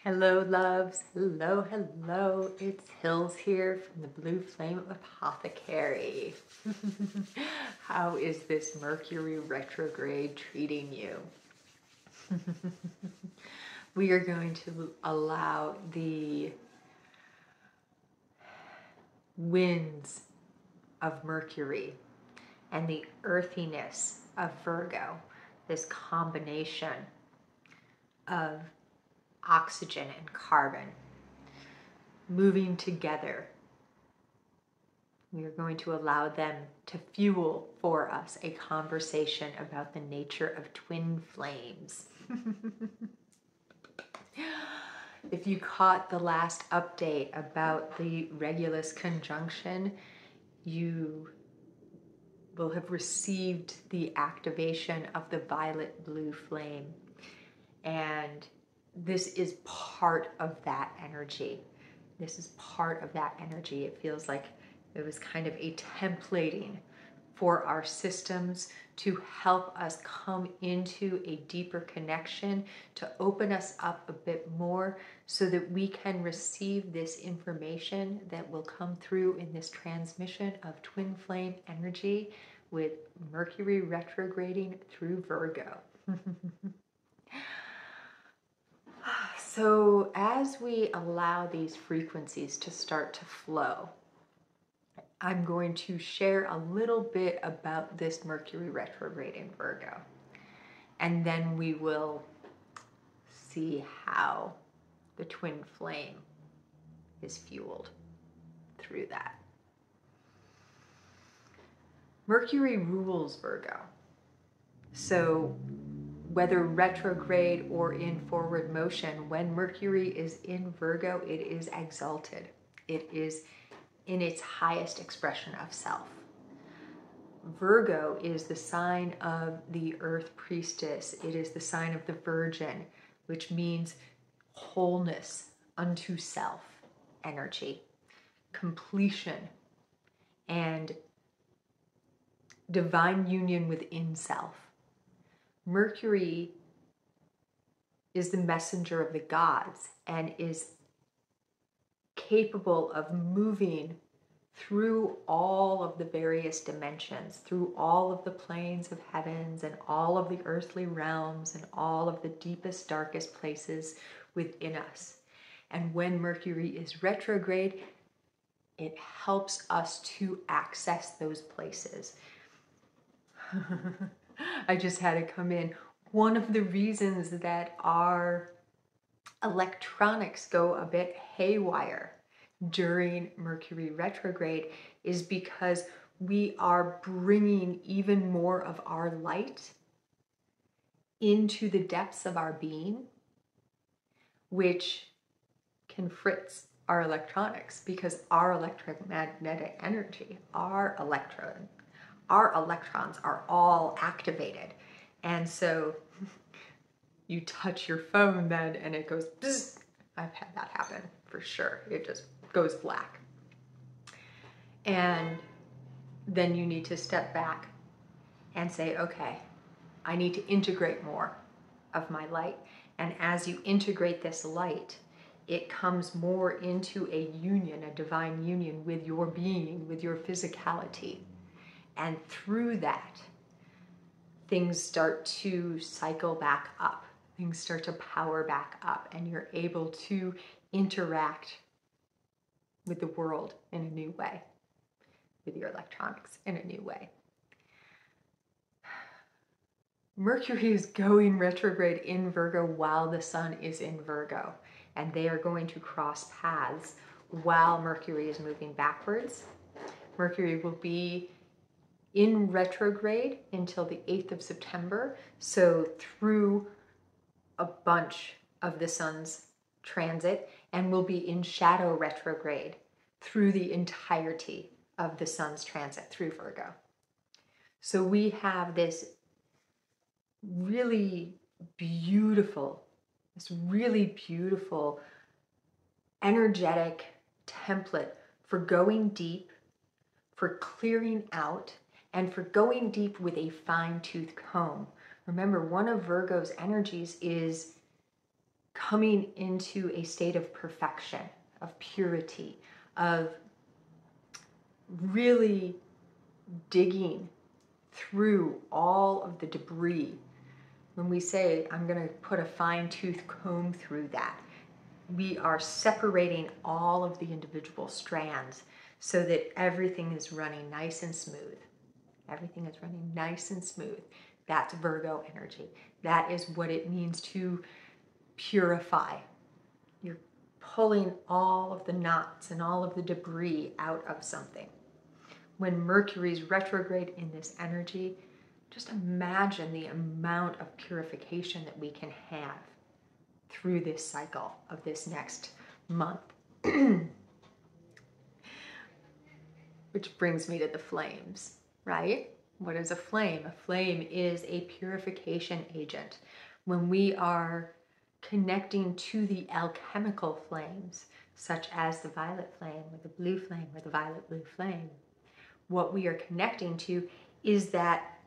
Hello, loves. Hello, hello. It's Hills here from the Blue Flame Apothecary. How is this Mercury retrograde treating you? We are going to allow the winds of Mercury and the earthiness of Virgo, this combination of oxygen and carbon moving together. We are going to allow them to fuel for us a conversation about the nature of twin flames. If you caught the last update about the Regulus conjunction, you will have received the activation of the violet blue flame. And this is part of that energy. This is part of that energy. It feels like it was kind of a templating for our systems to help us come into a deeper connection, to open us up a bit more so that we can receive this information that will come through in this transmission of twin flame energy with Mercury retrograding through Virgo. So as we allow these frequencies to start to flow, I'm going to share a little bit about this Mercury retrograde in Virgo, and then we will see how the twin flame is fueled through that. Mercury rules Virgo. So whether retrograde or in forward motion, when Mercury is in Virgo, it is exalted. It is in its highest expression of self. Virgo is the sign of the earth priestess. It is the sign of the virgin, which means wholeness unto self energy, completion, and divine union within self. Mercury is the messenger of the gods and is capable of moving through all of the various dimensions, through all of the planes of heavens and all of the earthly realms and all of the deepest, darkest places within us. And when Mercury is retrograde, it helps us to access those places. I just had it come in. One of the reasons that our electronics go a bit haywire during Mercury retrograde is because we are bringing even more of our light into the depths of our being, which can fritz our electronics, because our electromagnetic energy, our electrons are all activated. And so you touch your phone then and it goes bzz. I've had that happen for sure. It just goes black. And then you need to step back and say, okay, I need to integrate more of my light. And as you integrate this light, it comes more into a union, a divine union with your being, with your physicality. And through that, things start to cycle back up. Things start to power back up, and you're able to interact with the world in a new way, with your electronics in a new way. Mercury is going retrograde in Virgo while the sun is in Virgo, and they are going to cross paths while Mercury is moving backwards. Mercury will be in retrograde until the 8th of September, so through a bunch of the sun's transit, and will be in shadow retrograde through the entirety of the sun's transit through Virgo. So we have this really beautiful energetic template for going deep, for clearing out, and for going deep with a fine-tooth comb. Remember, one of Virgo's energies is coming into a state of perfection, of purity, of really digging through all of the debris. When we say, I'm going to put a fine-tooth comb through that, we are separating all of the individual strands so that everything is running nice and smooth. Everything is running nice and smooth. That's Virgo energy. That is what it means to purify. You're pulling all of the knots and all of the debris out of something. When Mercury's retrograde in this energy, just imagine the amount of purification that we can have through this cycle of this next month. Which brings me to the flames, right? What is a flame? A flame is a purification agent. When we are connecting to the alchemical flames, such as the violet flame or the blue flame or the violet blue flame, what we are connecting to is that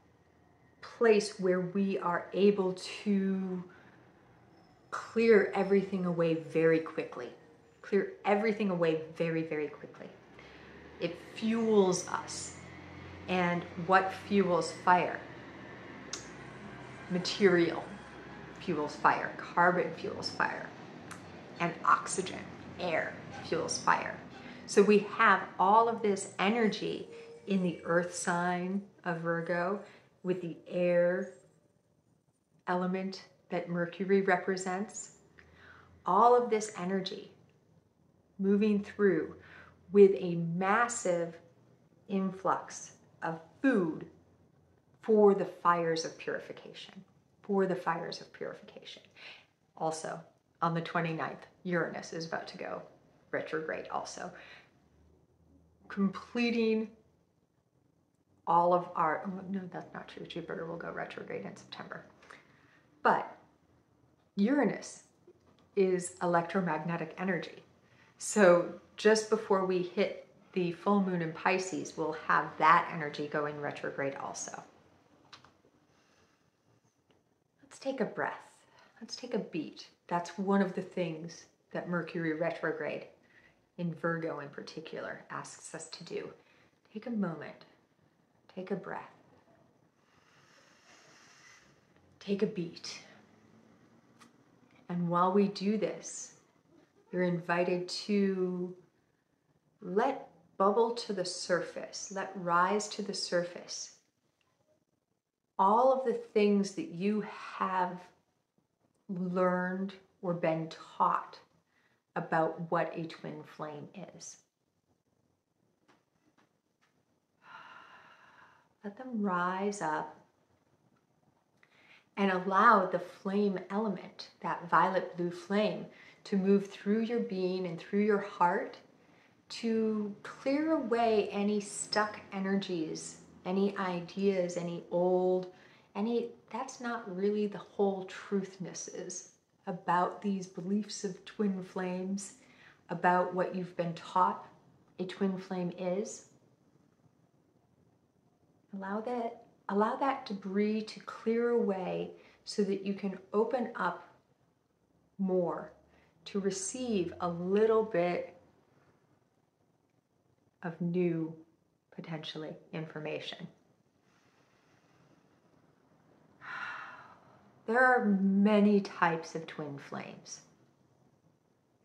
place where we are able to clear everything away very quickly. Clear everything away very, very quickly. It fuels us. And what fuels fire? Material fuels fire. Carbon fuels fire. And oxygen, air, fuels fire. So we have all of this energy in the earth sign of Virgo with the air element that Mercury represents. All of this energy moving through with a massive influx of food for the fires of purification. For the fires of purification. Also, on the 29th, Uranus is about to go retrograde also. Completing all of our, oh, no, that's not true. Jupiter will go retrograde in September. But Uranus is electromagnetic energy. So just before we hit the full moon in Pisces, we'll have that energy going retrograde also. Let's take a breath. Let's take a beat. That's one of the things that Mercury retrograde in Virgo in particular asks us to do. Take a moment. Take a breath. Take a beat. And while we do this, you're invited to let bubble to the surface, let rise to the surface all of the things that you have learned or been taught about what a twin flame is. Let them rise up and allow the flame element, that violet blue flame, to move through your being and through your heart to clear away any stuck energies, any ideas, any old, that's not really the whole truthnesses about these beliefs of twin flames, about what you've been taught a twin flame is. Allow that debris to clear away so that you can open up more to receive a little bit of new, potentially, information. There are many types of twin flames.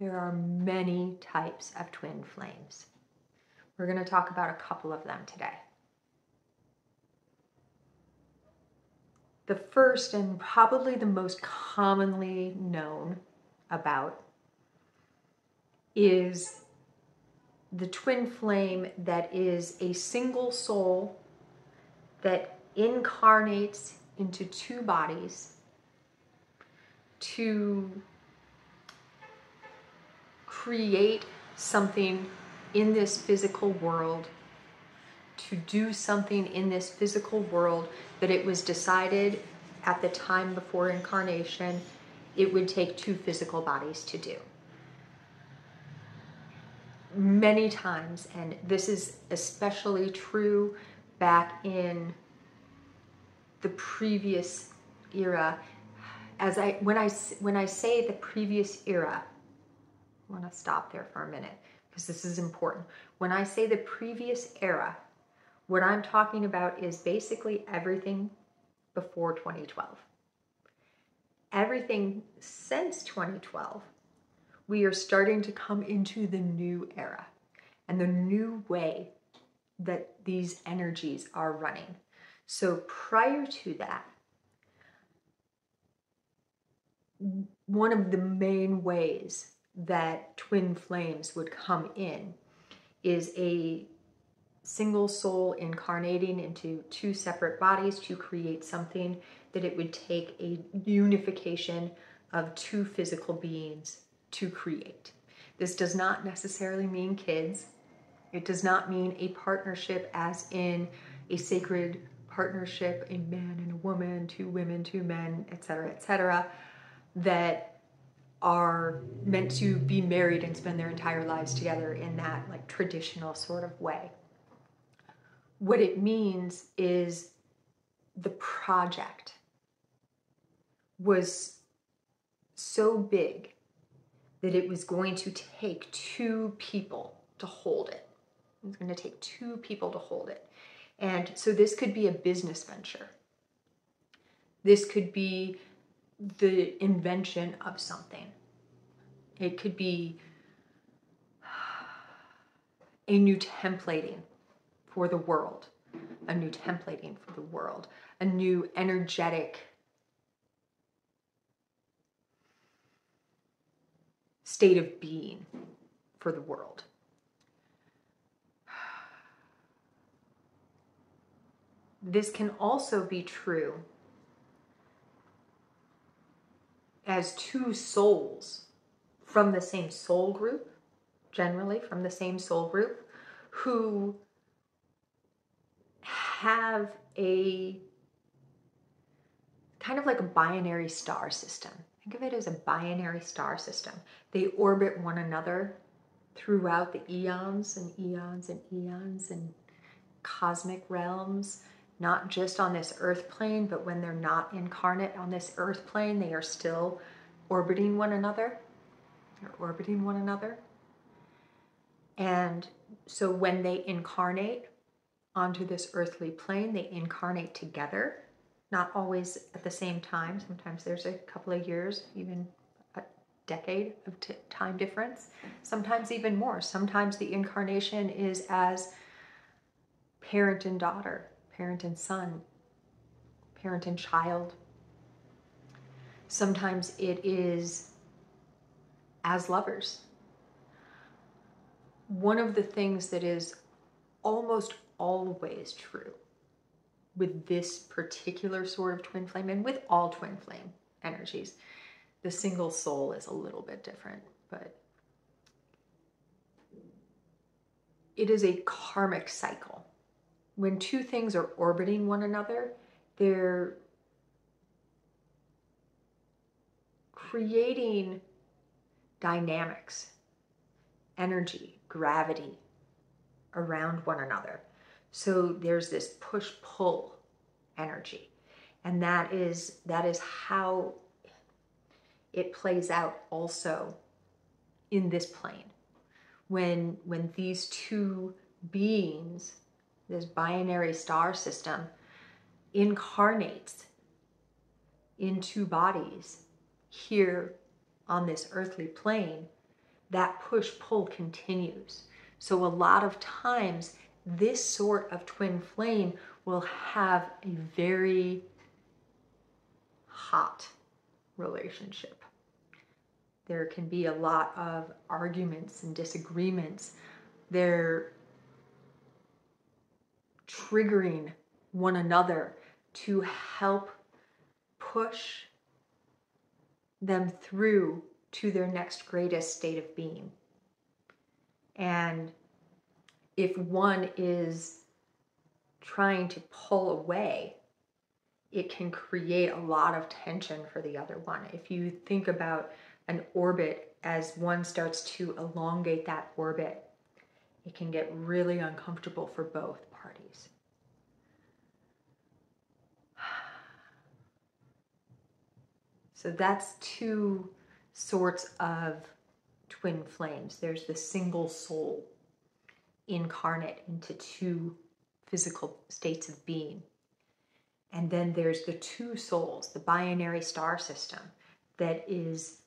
There are many types of twin flames. We're going to talk about a couple of them today. The first and probably the most commonly known about is the twin flame that is a single soul that incarnates into two bodies to create something in this physical world, to do something in this physical world that it was decided at the time before incarnation it would take two physical bodies to do. Many times, and this is especially true back in the previous era, when I say the previous era, I want to stop there for a minute because this is important. When I say the previous era, what I'm talking about is basically everything before 2012. Everything since 2012, we are starting to come into the new era and the new way that these energies are running. So prior to that, one of the main ways that twin flames would come in is a single soul incarnating into two separate bodies to create something that it would take a unification of two physical beings to create. This does not necessarily mean kids. It does not mean a partnership as in a sacred partnership, a man and a woman, two women, two men, etc., that are meant to be married and spend their entire lives together in that like traditional sort of way. What it means is the project was so big that it was going to take two people to hold it. It was going to take two people to hold it. And so this could be a business venture. This could be the invention of something. It could be a new templating for the world, a new templating for the world, a new energetic state of being for the world. This can also be true as two souls from the same soul group, generally from the same soul group, who have a kind of like a binary star system. Think of it as a binary star system. They orbit one another throughout the eons and eons and eons and cosmic realms, not just on this earth plane, but when they're not incarnate on this earth plane, they are still orbiting one another. They're orbiting one another. And so when they incarnate onto this earthly plane, they incarnate together, not always at the same time. Sometimes there's a couple of years, even a decade of time difference, sometimes even more. Sometimes the incarnation is as parent and daughter, parent and son, parent and child. Sometimes it is as lovers. One of the things that is almost always true with this particular sort of twin flame, and with all twin flame energies, the single soul is a little bit different, but it is a karmic cycle. When two things are orbiting one another, they're creating dynamics, energy, gravity around one another. So there's this push-pull energy. And that is how it plays out also in this plane. When these two beings, this binary star system, incarnates in two bodies here on this earthly plane, that push-pull continues. So a lot of times, this sort of twin flame will have a very hot relationship. There can be a lot of arguments and disagreements. They're triggering one another to help push them through to their next greatest state of being. And if one is trying to pull away, it can create a lot of tension for the other one. If you think about an orbit, as one starts to elongate that orbit, it can get really uncomfortable for both parties. So that's two sorts of twin flames. There's the single soul incarnate into two physical states of being. And then there's the two souls, the binary star system that is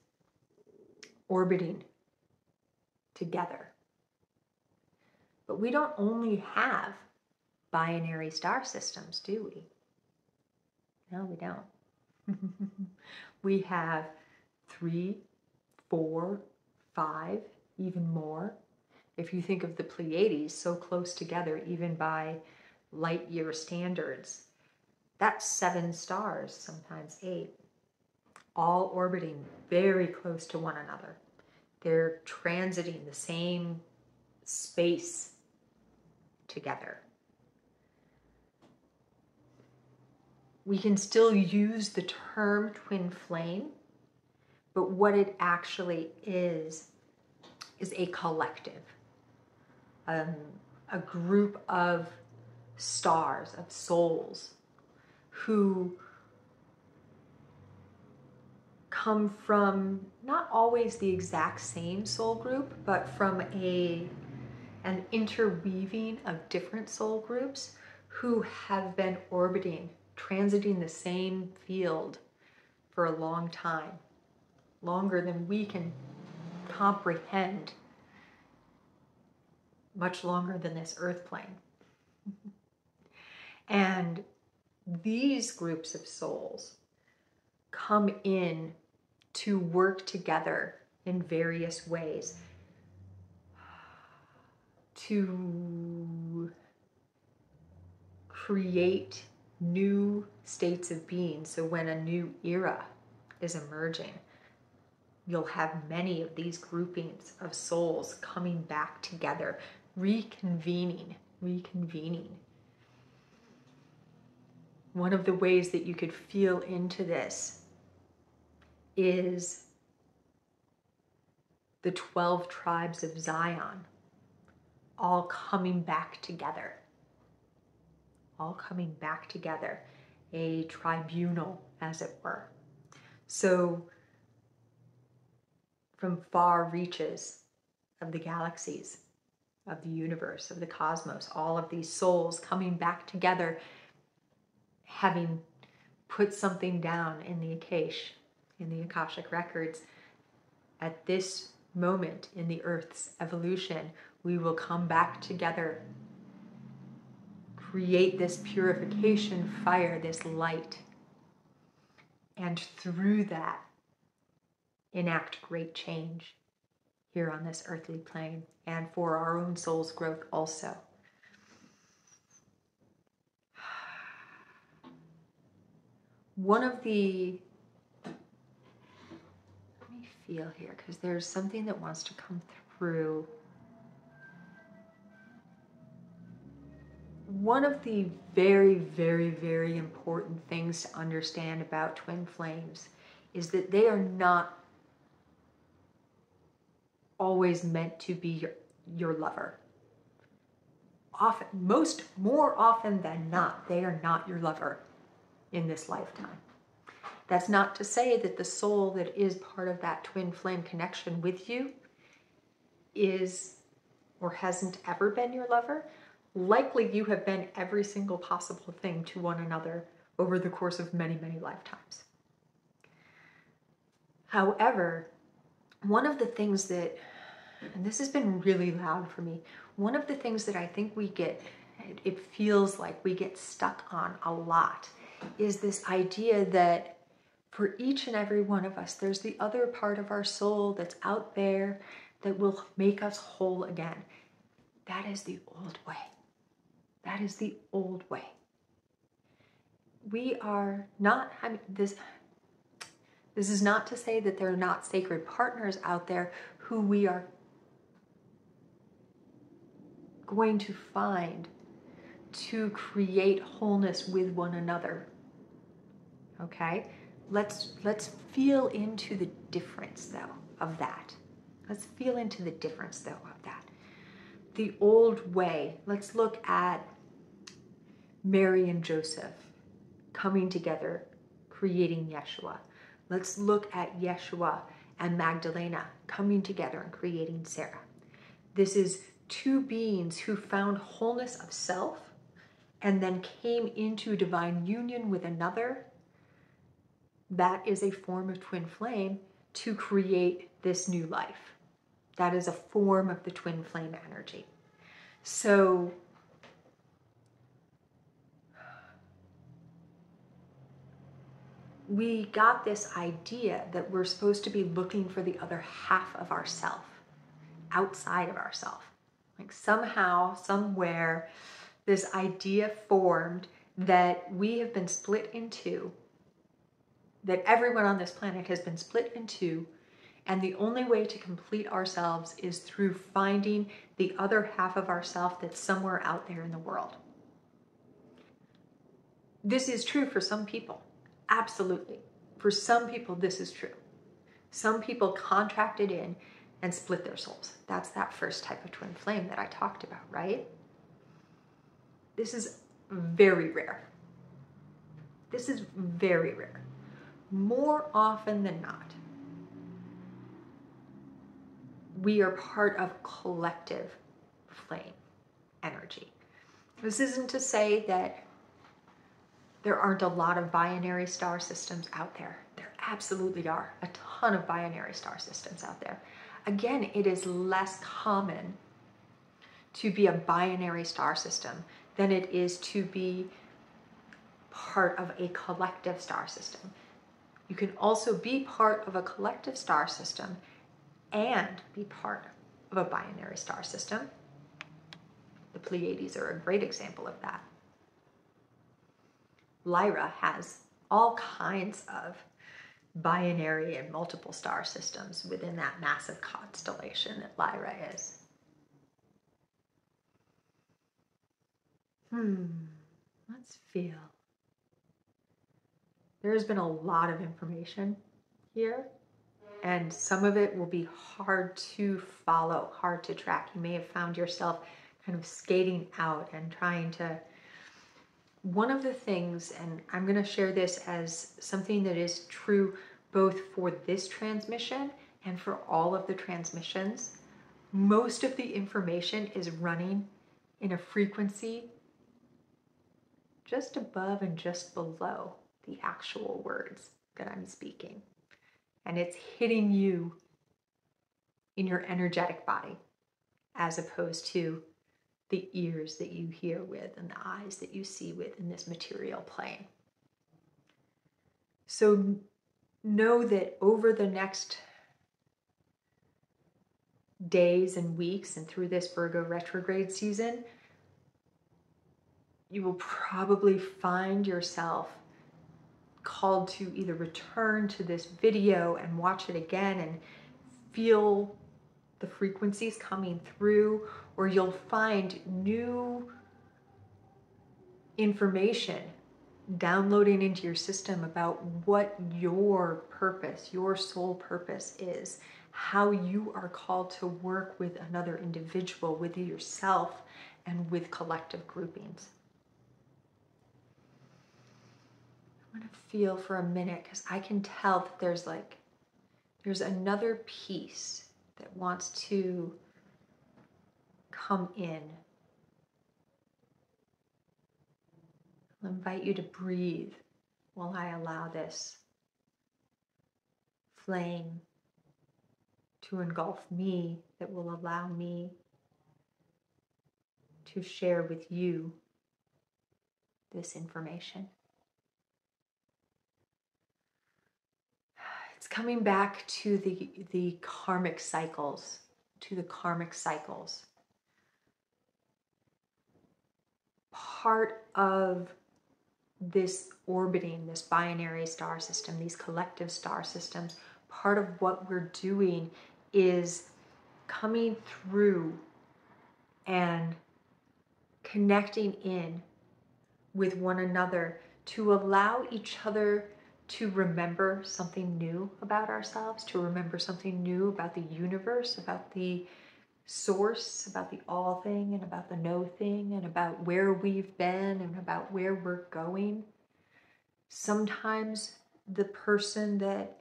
orbiting together. But we don't only have binary star systems, do we? No, we don't. We have 3, 4, 5, even more. If you think of the Pleiades so close together, even by light year standards, that's 7 stars, sometimes 8, all orbiting very close to one another. They're transiting the same space together. We can still use the term twin flame, but what it actually is a collective, a group of stars, of souls, who come from not always the exact same soul group, but from an interweaving of different soul groups who have been orbiting, transiting the same field for a long time, longer than we can comprehend, much longer than this earth plane. And these groups of souls come in to work together in various ways to create new states of being. So when a new era is emerging, you'll have many of these groupings of souls coming back together, reconvening. One of the ways that you could feel into this is the 12 tribes of Zion all coming back together. A tribunal, as it were. So from far reaches of the galaxies, of the universe, of the cosmos, all of these souls coming back together, having put something down in the Akashic records. At this moment in the Earth's evolution, we will come back together, create this purification fire, this light, and through that, enact great change here on this earthly plane and for our own soul's growth also. One of the, let me feel here, because there's something that wants to come through. One of the very, very, very important things to understand about twin flames is that they are not always meant to be your lover. More often than not, they are not your lover in this lifetime. That's not to say that the soul that is part of that twin flame connection with you is or hasn't ever been your lover. Likely you have been every single possible thing to one another over the course of many, many lifetimes. However, one of the things that, and this has been really loud for me, one of the things that I think it feels like we get stuck on a lot is this idea that for each and every one of us, there's the other part of our soul that's out there that will make us whole again. That is the old way. That is the old way. We are not, this is not to say that there are not sacred partners out there who we are going to find to create wholeness with one another. Okay? Let's feel into the difference, though, of that. Let's feel into the difference, though, of that. The old way, let's look at Mary and Joseph coming together, creating Yeshua. Let's look at Yeshua and Magdalena coming together and creating Sarah. This is two beings who found wholeness of self and then came into divine union with another. That is a form of twin flame to create this new life. That is a form of the twin flame energy. So we got this idea that we're supposed to be looking for the other half of ourself, outside of ourself. Like somehow, somewhere, this idea formed that we have been split in two, that everyone on this planet has been split in two, and the only way to complete ourselves is through finding the other half of ourself that's somewhere out there in the world. This is true for some people. Absolutely. For some people, this is true. Some people contracted in and split their souls. That's that first type of twin flame that I talked about, right? This is very rare. This is very rare. More often than not, we are part of collective flame energy. This isn't to say that there aren't a lot of binary star systems out there. There absolutely are a ton of binary star systems out there. Again, it is less common to be a binary star system than it is to be part of a collective star system. You can also be part of a collective star system and be part of a binary star system. The Pleiades are a great example of that. Lyra has all kinds of binary and multiple star systems within that massive constellation that Lyra is. Let's feel. There's been a lot of information here, and some of it will be hard to follow, hard to track. You may have found yourself kind of skating out and trying to. One of the things, and I'm going to share this as something that is true both for this transmission and for all of the transmissions, most of the information is running in a frequency just above and just below the actual words that I'm speaking. And it's hitting you in your energetic body as opposed to the ears that you hear with and the eyes that you see with in this material plane. So know that over the next days and weeks and through this Virgo retrograde season, you will probably find yourself called to either return to this video and watch it again and feel the frequencies coming through, or you'll find new information downloading into your system about what your purpose, your soul purpose is, how you are called to work with another individual, with yourself, and with collective groupings. I'm going to feel for a minute because I can tell that there's another piece that wants to come in. I'll invite you to breathe while I allow this flame to engulf me, that will allow me to share with you this information. It's coming back to the karmic cycles, Part of this orbiting, this binary star system, these collective star systems, part of what we're doing is coming through and connecting in with one another to allow each other to remember something new about ourselves, to remember something new about the universe, about the source, about the all thing, and about the no thing, and about where we've been and about where we're going. Sometimes the person that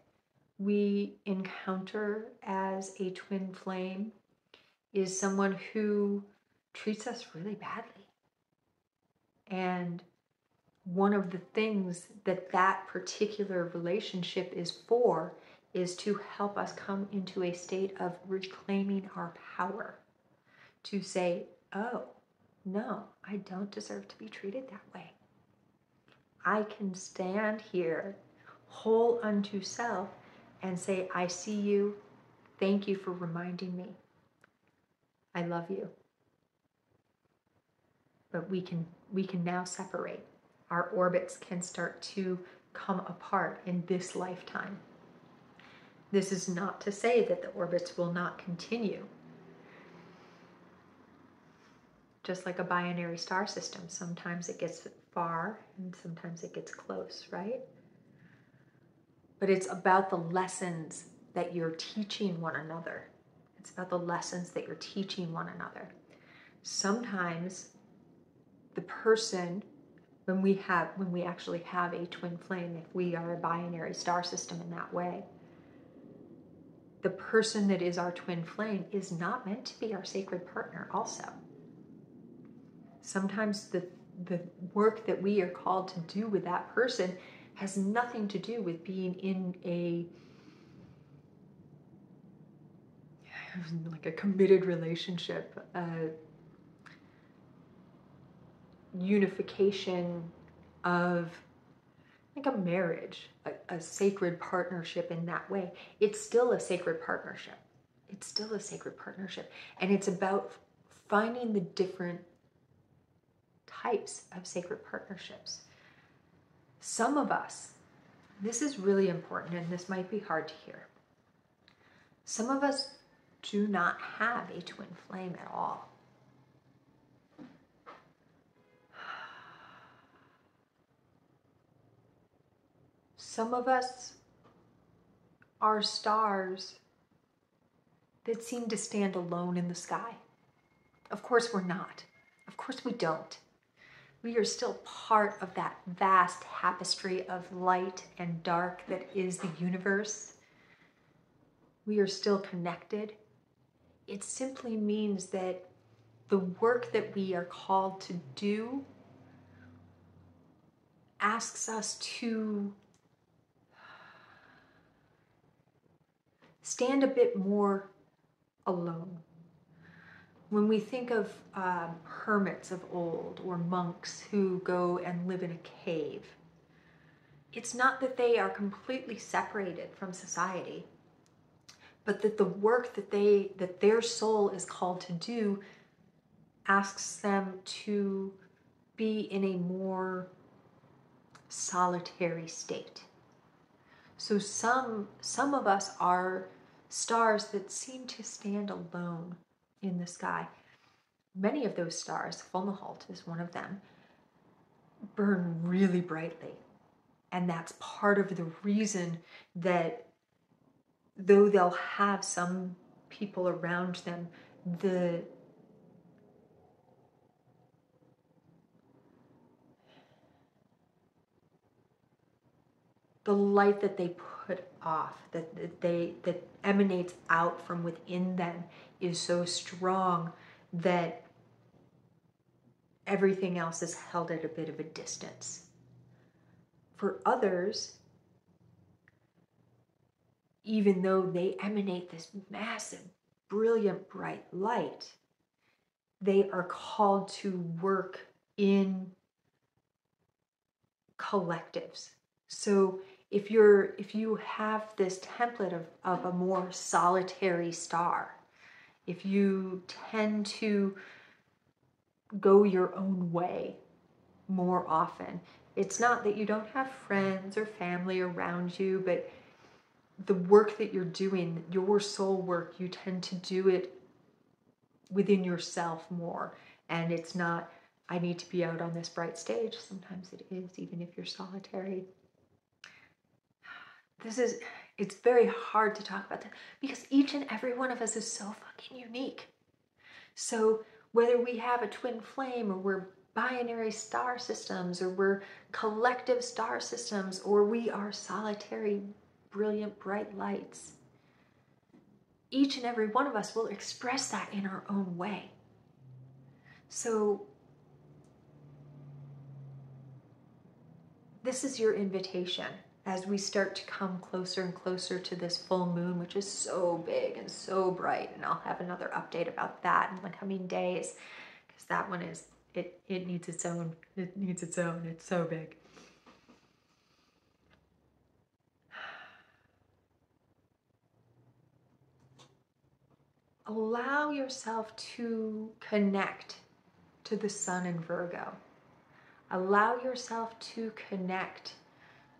we encounter as a twin flame is someone who treats us really badly. And one of the things that that particular relationship is for is to help us come into a state of reclaiming our power. To say, oh, no, I don't deserve to be treated that way. I can stand here whole unto self and say, I see you. Thank you for reminding me. I love you. But we can now separate. Our orbits can start to come apart in this lifetime. This is not to say that the orbits will not continue. Just like a binary star system, sometimes it gets far and sometimes it gets close, right? But it's about the lessons that you're teaching one another. It's about the lessons that you're teaching one another. Sometimes the person, when we actually have a twin flame, if we are a binary star system in that way, the person that is our twin flame is not meant to be our sacred partner also. Sometimes the work that we are called to do with that person has nothing to do with being in like a committed relationship, unification of like a marriage, a sacred partnership in that way. It's still a sacred partnership. It's still a sacred partnership. And it's about finding the different types of sacred partnerships. Some of us, this is really important and this might be hard to hear. Some of us do not have a twin flame at all. Some of us are stars that seem to stand alone in the sky. Of course we're not. Of course we don't. We are still part of that vast tapestry of light and dark that is the universe. We are still connected. It simply means that the work that we are called to do asks us to stand a bit more alone. When we think of hermits of old or monks who go and live in a cave, it's not that they are completely separated from society, but that the work that their soul is called to do asks them to be in a more solitary state. So some of us are stars that seem to stand alone in the sky. Many of those stars, Fomalhaut is one of them, burn really brightly. And that's part of the reason that though they'll have some people around them, the light that they put off, that emanates out from within them is so strong that everything else is held at a bit of a distance. For others, even though they emanate this massive, brilliant, bright light, they are called to work in collectives. So if you have this template of a more solitary star, if you tend to go your own way more often, it's not that you don't have friends or family around you, but the work that you're doing, your soul work, you tend to do it within yourself more. And it's not, I need to be out on this bright stage. Sometimes it is, even if you're solitary. It's very hard to talk about that because each and every one of us is so fucking unique. So whether we have a twin flame or we're binary star systems or we're collective star systems or we are solitary brilliant, bright lights. Each and every one of us will express that in our own way. So this is your invitation as we start to come closer and closer to this full moon, which is so big and so bright. And I'll have another update about that in the coming days, because that one is, it needs its own, it's so big. Allow yourself to connect to the sun in Virgo. Allow yourself to connect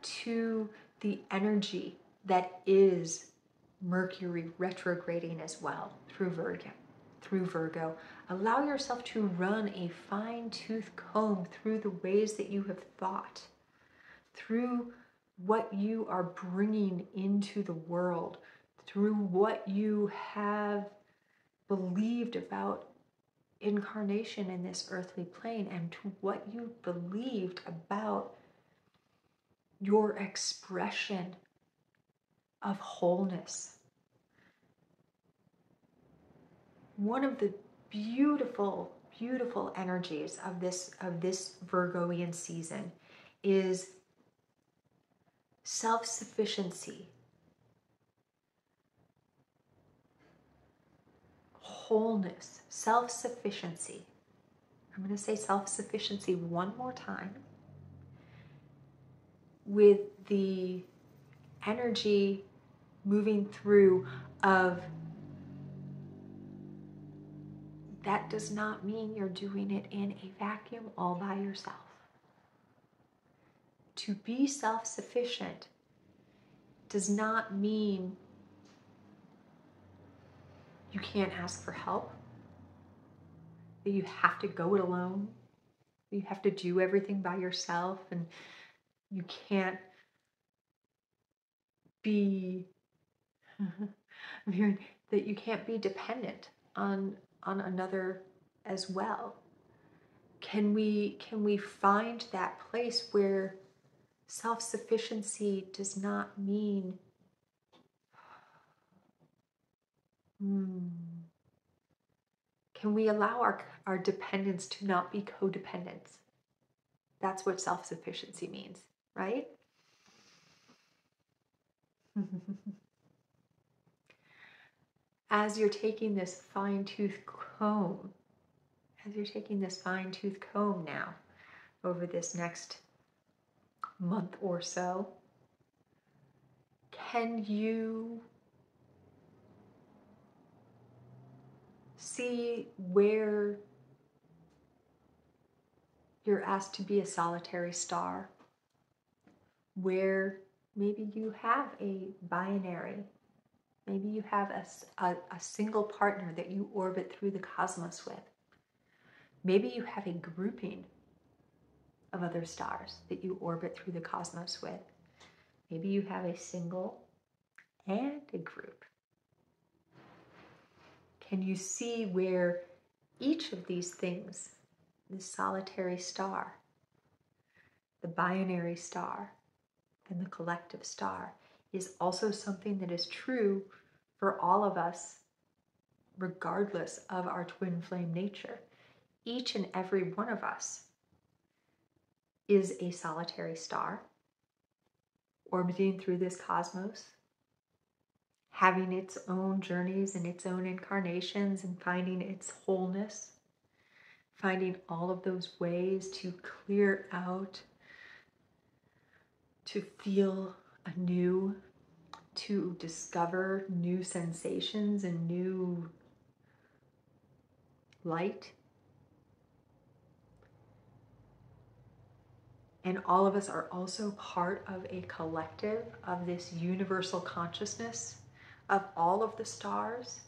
to the energy that is Mercury retrograding as well through Virgo. Allow yourself to run a fine-tooth comb through the ways that you have thought, through what you are bringing into the world, through what you have believed about incarnation in this earthly plane, and to what you believed about your expression of wholeness. One of the beautiful, beautiful energies of this Virgoian season is self-sufficiency, wholeness, self-sufficiency. I'm going to say self-sufficiency one more time, with the energy moving through of that does not mean you're doing it in a vacuum all by yourself. To be self-sufficient does not mean you can't ask for help, that you have to go it alone, that you have to do everything by yourself, and you can't be that you can't be dependent on another as well. Can we find that place where self-sufficiency does not mean can we allow our dependence to not be codependence? That's what self-sufficiency means, right? As you're taking this fine-tooth comb, now over this next month or so, can you see where you're asked to be a solitary star, where maybe you have a binary, maybe you have a single partner that you orbit through the cosmos with. Maybe you have a grouping of other stars that you orbit through the cosmos with. Maybe you have a single and a group. Can you see where each of these things, the solitary star, the binary star, and the collective star, is also something that is true for all of us, regardless of our twin flame nature? Each and every one of us is a solitary star, orbiting through this cosmos, having its own journeys and its own incarnations, and finding its wholeness, finding all of those ways to clear out, to feel anew, to discover new sensations and new light. And all of us are also part of a collective, of this universal consciousness of all of the stars,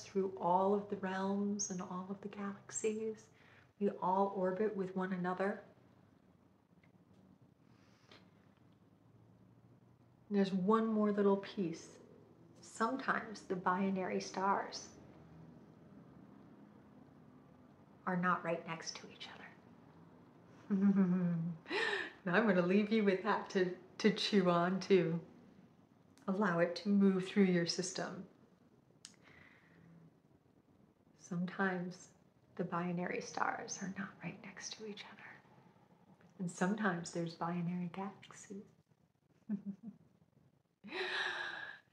through all of the realms and all of the galaxies. We all orbit with one another. And there's one more little piece. Sometimes the binary stars are not right next to each other. Now I'm going to leave you with that to chew on, to allow it to move through your system. Sometimes the binary stars are not right next to each other. And sometimes there's binary galaxies.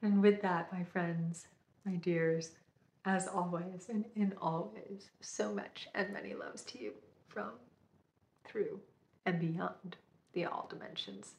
And with that, my friends, my dears, as always and in always, so much and many loves to you from, through, and beyond the all dimensions.